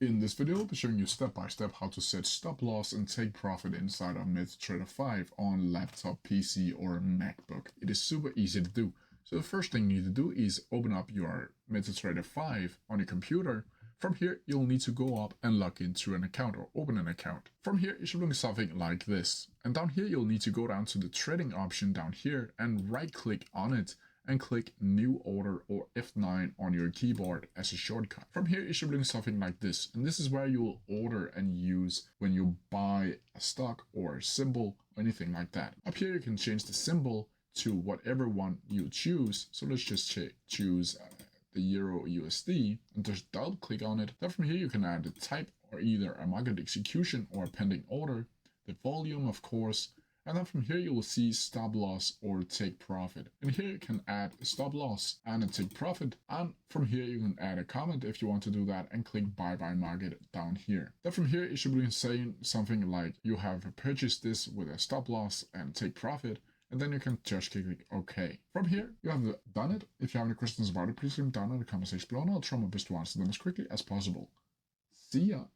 In this video, I'll be showing you step by step how to set stop loss and take profit inside of MetaTrader 5 on laptop, PC, or MacBook. It is super easy to do. So the first thing you need to do is open up your MetaTrader 5 on your computer. From here, you'll need to go up and log into an account or open an account. From here, it should look something like this. And down here, you'll need to go down to the trading option down here and right click on it and click New Order or F9 on your keyboard as a shortcut. From here, it should look something like this. And this is where you'll order and use when you buy a stock or a symbol or anything like that. Up here, you can change the symbol to whatever one you choose. So let's just choose the Euro USD and just double click on it. Then from here, you can add the type or either a market execution or a pending order, the volume, of course. And then from here, you will see stop loss or take profit. And here you can add a stop loss and a take profit. And from here, you can add a comment if you want to do that and click buy by market down here. Then from here, it should be saying something like you have purchased this with a stop loss and take profit. And then you can just click OK. From here, you have done it. If you have any questions about it, please leave them down in the comment section below and I'll try my best to answer them as quickly as possible. See ya!